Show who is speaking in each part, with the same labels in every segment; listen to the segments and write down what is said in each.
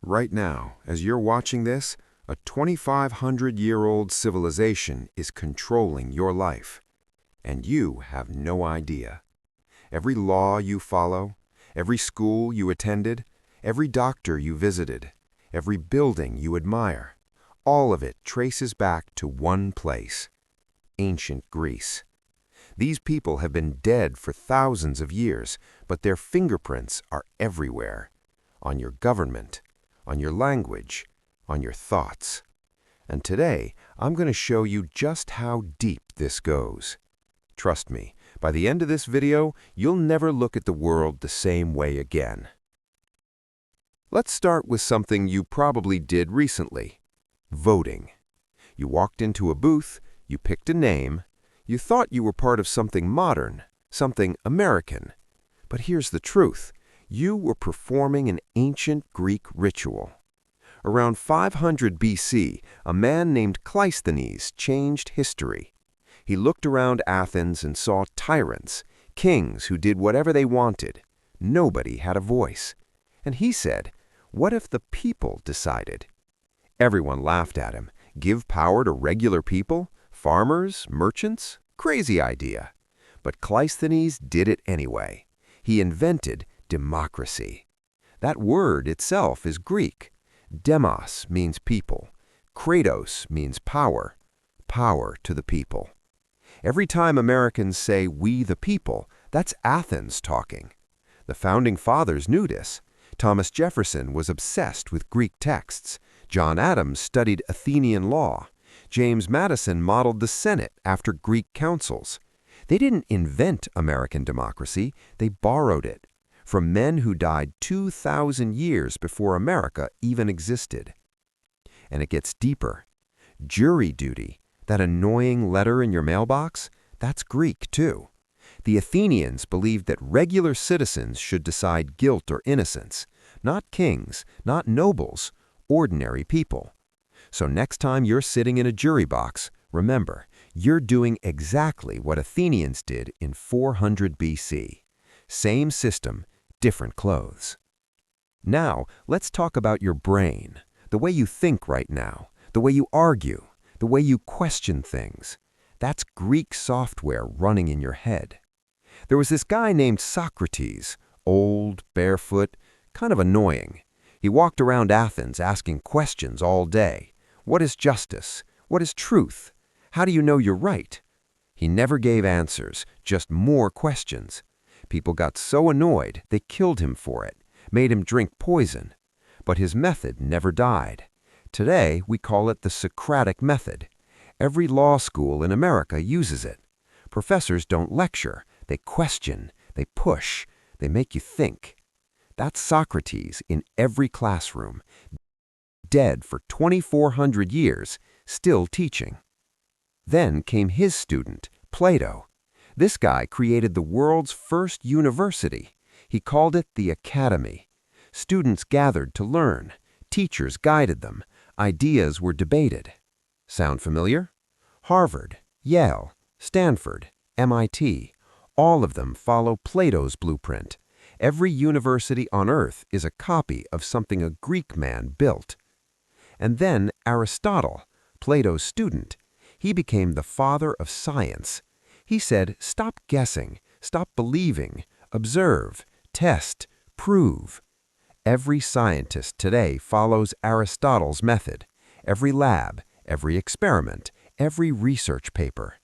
Speaker 1: Right now, as you're watching this, a 2,500-year-old civilization is controlling your life, and you have no idea. Every law you follow, every school you attended, every doctor you visited, every building you admire, all of it traces back to one place: ancient Greece. These people have been dead for thousands of years, but their fingerprints are everywhere. On your government, on your language, on your thoughts. And today, I'm going to show you just how deep this goes. Trust me, by the end of this video, you'll never look at the world the same way again. Let's start with something you probably did recently: voting. You walked into a booth, you picked a name, you thought you were part of something modern, something American. But here's the truth: you were performing an ancient Greek ritual. Around 500 BC, a man named Cleisthenes changed history. He looked around Athens and saw tyrants, kings who did whatever they wanted. Nobody had a voice. And he said, "What if the people decided?" Everyone laughed at him. Give power to regular people? Farmers? Merchants? Crazy idea. But Cleisthenes did it anyway. He invented democracy. That word itself is Greek. Demos means people. Kratos means power. Power to the people. Every time Americans say "we the people," that's Athens talking. The founding fathers knew this. Thomas Jefferson was obsessed with Greek texts. John Adams studied Athenian law. James Madison modeled the Senate after Greek councils. They didn't invent American democracy, they borrowed it from men who died 2,000 years before America even existed. And it gets deeper. Jury duty, that annoying letter in your mailbox, that's Greek too. The Athenians believed that regular citizens should decide guilt or innocence, not kings, not nobles, ordinary people. So next time you're sitting in a jury box, remember, you're doing exactly what Athenians did in 400 BC. Same system, different clothes. Now, let's talk about your brain, the way you think right now, the way you argue, the way you question things. That's Greek software running in your head. There was this guy named Socrates, old, barefoot, kind of annoying. He walked around Athens asking questions all day. What is justice? What is truth? How do you know you're right? He never gave answers, just more questions. People got so annoyed, they killed him for it, made him drink poison. But his method never died. Today, we call it the Socratic method. Every law school in America uses it. Professors don't lecture, they question, they push, they make you think. That's Socrates in every classroom, dead for 2,400 years, still teaching. Then came his student, Plato. This guy created the world's first university. He called it the Academy. Students gathered to learn. Teachers guided them. Ideas were debated. Sound familiar? Harvard, Yale, Stanford, MIT, all of them follow Plato's blueprint. Every university on earth is a copy of something a Greek man built. And then Aristotle, Plato's student, he became the father of science. He said, stop guessing, stop believing, observe, test, prove. Every scientist today follows Aristotle's method. Every lab, every experiment, every research paper.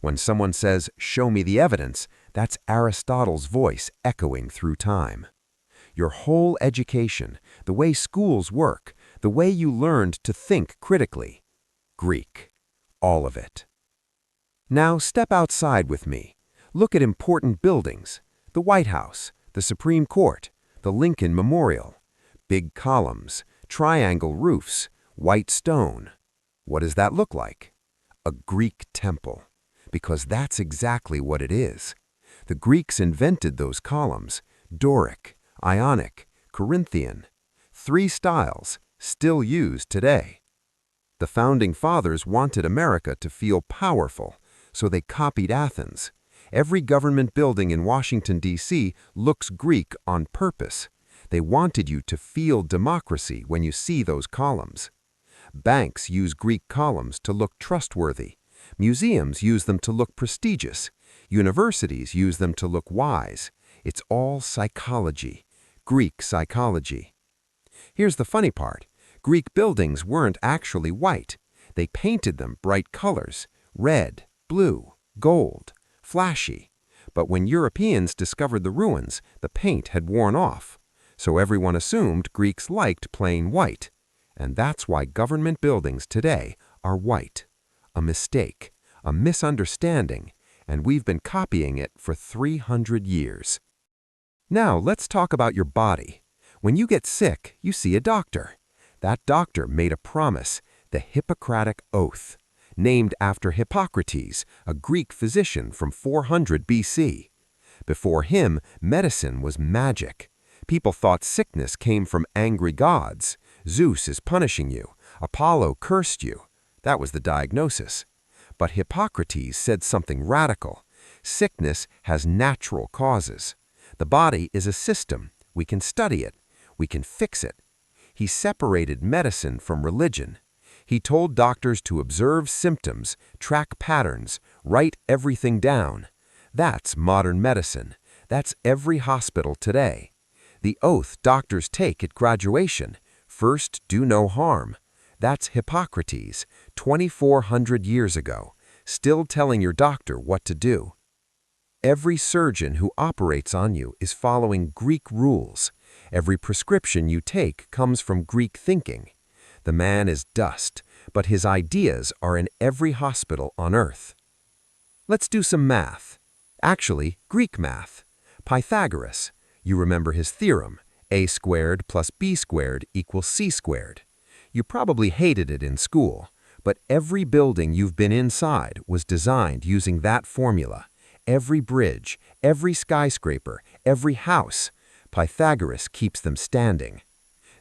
Speaker 1: When someone says, show me the evidence, that's Aristotle's voice echoing through time. Your whole education, the way schools work, the way you learned to think critically, Greek, all of it. Now step outside with me. Look at important buildings, the White House, the Supreme Court, the Lincoln Memorial. Big columns, triangle roofs, white stone. What does that look like? A Greek temple, because that's exactly what it is. The Greeks invented those columns: Doric, Ionic, Corinthian. 3 styles, still used today. The founding fathers wanted America to feel powerful, so they copied Athens. Every government building in Washington, D.C. looks Greek on purpose. They wanted you to feel democracy when you see those columns. Banks use Greek columns to look trustworthy. Museums use them to look prestigious. Universities use them to look wise. It's all psychology, Greek psychology. Here's the funny part. Greek buildings weren't actually white. They painted them bright colors, red, blue, gold, flashy. But when Europeans discovered the ruins, the paint had worn off. So everyone assumed Greeks liked plain white. And that's why government buildings today are white. A mistake, a misunderstanding, and we've been copying it for 300 years. Now let's talk about your body. When you get sick, you see a doctor. That doctor made a promise, the Hippocratic Oath, named after Hippocrates, a Greek physician from 400 BC. Before him, medicine was magic. People thought sickness came from angry gods. Zeus is punishing you. Apollo cursed you. That was the diagnosis. But Hippocrates said something radical. Sickness has natural causes. The body is a system. We can study it. We can fix it. He separated medicine from religion. He told doctors to observe symptoms, track patterns, write everything down. That's modern medicine. That's every hospital today. The oath doctors take at graduation, first do no harm. That's Hippocrates, 2,400 years ago, still telling your doctor what to do. Every surgeon who operates on you is following Greek rules. Every prescription you take comes from Greek thinking. The man is dust, but his ideas are in every hospital on earth. Let's do some math. Actually, Greek math. Pythagoras. You remember his theorem, a squared plus b squared equals c squared. You probably hated it in school, but every building you've been inside was designed using that formula. Every bridge, every skyscraper, every house. Pythagoras keeps them standing.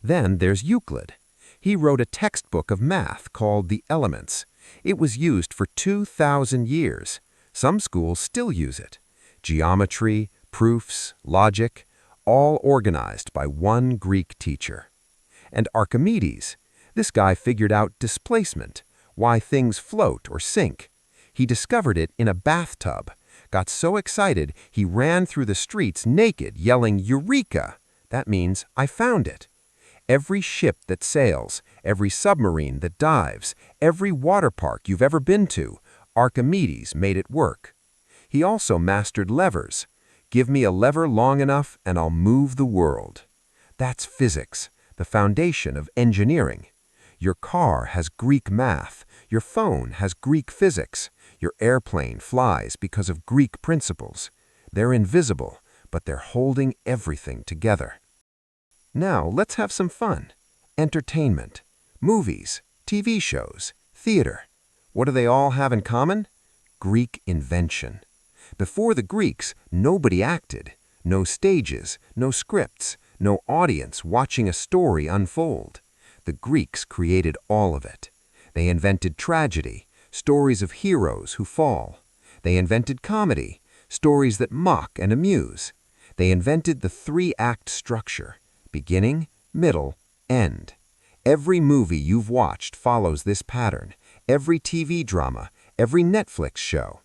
Speaker 1: Then there's Euclid. He wrote a textbook of math called The Elements. It was used for 2,000 years. Some schools still use it. Geometry, proofs, logic, all organized by one Greek teacher. And Archimedes. This guy figured out displacement, why things float or sink. He discovered it in a bathtub. Got so excited, he ran through the streets naked, yelling, "Eureka!" That means, I found it. Every ship that sails, every submarine that dives, every water park you've ever been to, Archimedes made it work. He also mastered levers. Give me a lever long enough and I'll move the world. That's physics, the foundation of engineering. Your car has Greek math. Your phone has Greek physics. Your airplane flies because of Greek principles. They're invisible, but they're holding everything together. Now let's have some fun. Entertainment, movies, TV shows, theater. What do they all have in common? Greek invention. Before the Greeks, nobody acted. No stages, no scripts, no audience watching a story unfold. The Greeks created all of it. They invented tragedy, stories of heroes who fall. They invented comedy, stories that mock and amuse. They invented the three-act structure, beginning, middle, end. Every movie you've watched follows this pattern. Every TV drama, every Netflix show.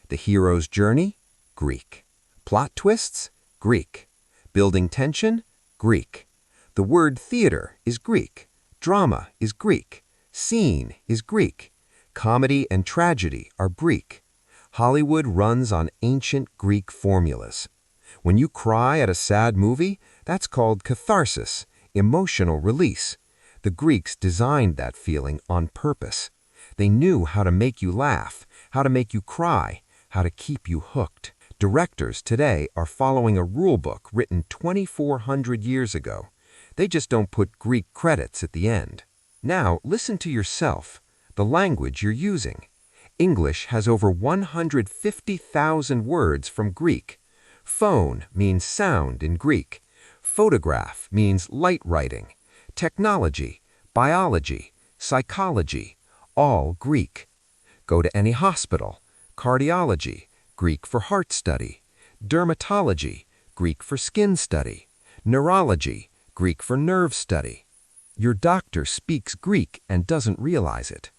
Speaker 1: The hero's journey? Greek. Plot twists? Greek. Building tension? Greek. The word theater is Greek. Drama is Greek. Scene is Greek. Comedy and tragedy are Greek. Hollywood runs on ancient Greek formulas. When you cry at a sad movie, that's called catharsis, emotional release. The Greeks designed that feeling on purpose. They knew how to make you laugh, how to make you cry, how to keep you hooked. Directors today are following a rule book written 2,400 years ago. They just don't put Greek credits at the end. Now listen to yourself, the language you're using. English has over 150,000 words from Greek. Phone means sound in Greek. Photograph means light writing. Technology, biology, psychology, all Greek. Go to any hospital. Cardiology, Greek for heart study. Dermatology, Greek for skin study. Neurology,
Speaker 2: Greek for nerve study. Your doctor speaks Greek and doesn't realize it.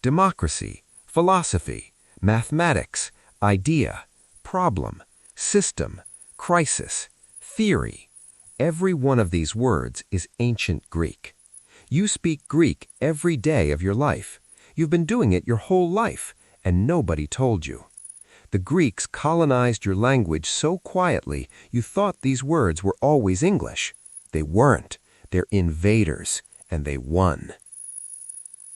Speaker 2: Democracy, philosophy, mathematics, idea, problem, system, crisis, theory. Every one of these words is ancient Greek. You speak Greek every day of your life. You've been doing it your whole life, and nobody told you. The Greeks colonized your language so quietly you thought these words were always English. They weren't. They're invaders, and they won.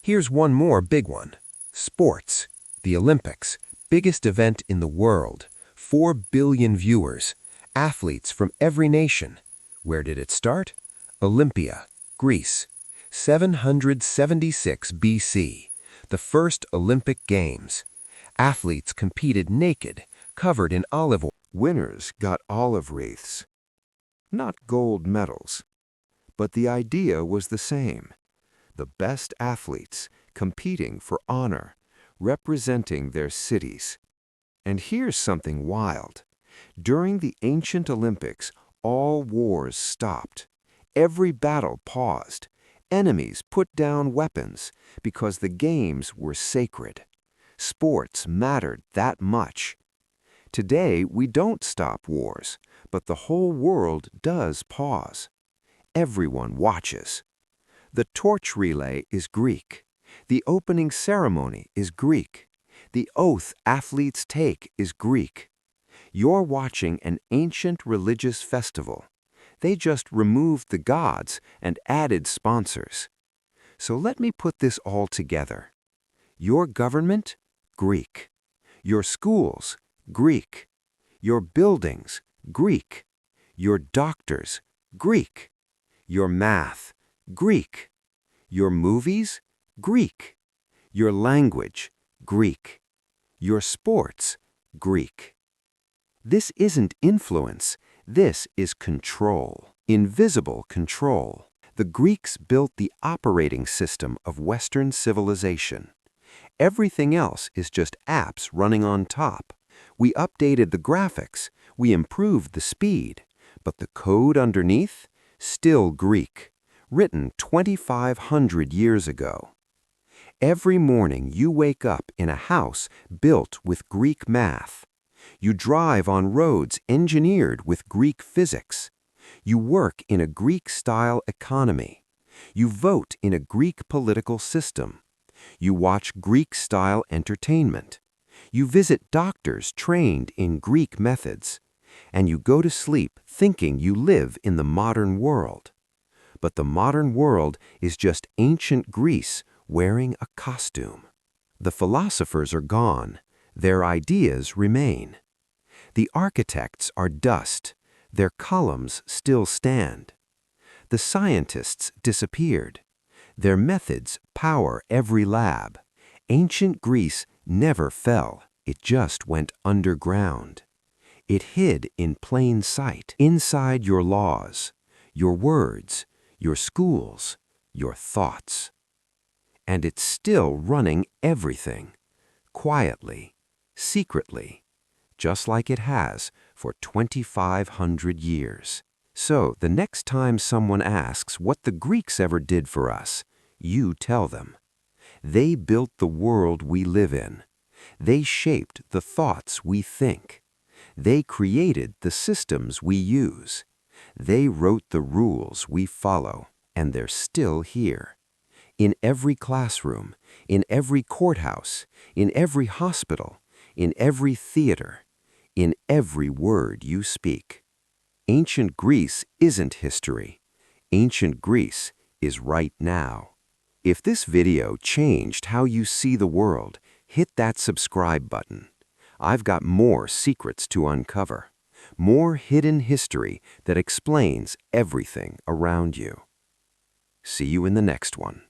Speaker 2: Here's one more big one. Sports. The Olympics. Biggest event in the world. 4 billion viewers. Athletes from every nation. Where did it start? Olympia, Greece. 776 BC. The first Olympic Games. Athletes competed naked, covered in olive oil.
Speaker 1: Winners got olive wreaths, not gold medals. But the idea was the same. The best athletes competing for honor, representing their cities. And here's something wild. During the ancient Olympics, all wars stopped. Every battle paused. Enemies put down weapons because the games were sacred. Sports mattered that much. Today, we don't stop wars, but the whole world does pause. Everyone watches. The torch relay is Greek. The opening ceremony is Greek. The oath athletes take is Greek. You're watching an ancient religious festival. They just removed the gods and added sponsors. So let me put this all together. Your government? Greek. Your schools? Greek. Your buildings? Greek. Your doctors? Greek. Your math? Greek. Your movies? Greek. Your language? Greek. Your sports? Greek. This isn't influence. This is control. Invisible control. The Greeks built the operating system of Western civilization. Everything else is just apps running on top. We updated the graphics, we improved the speed, but the code underneath? Still Greek, written 2,500 years ago. Every morning you wake up in a house built with Greek math. You drive on roads engineered with Greek physics. You work in a Greek-style economy. You vote in a Greek political system. You watch Greek-style entertainment. You visit doctors trained in Greek methods. And you go to sleep thinking you live in the modern world. But the modern world is just ancient Greece wearing a costume. The philosophers are gone. Their ideas remain. The architects are dust. Their columns still stand. The scientists disappeared. Their methods power every lab. Ancient Greece never fell. It just went underground. It hid in plain sight, inside your laws, your words, your schools, your thoughts. And it's still running everything, quietly, secretly, just like it has for 2,500 years. So the next time someone asks what the Greeks ever did for us, you tell them. They built the world we live in. They shaped the thoughts we think. They created the systems we use. They wrote the rules we follow, and they're still here. In every classroom, in every courthouse, in every hospital, in every theater, in every word you speak. Ancient Greece isn't history. Ancient Greece is right now. If this video changed how you see the world, hit that subscribe button. I've got more secrets to uncover, more hidden history that explains everything around you. See you in the next one.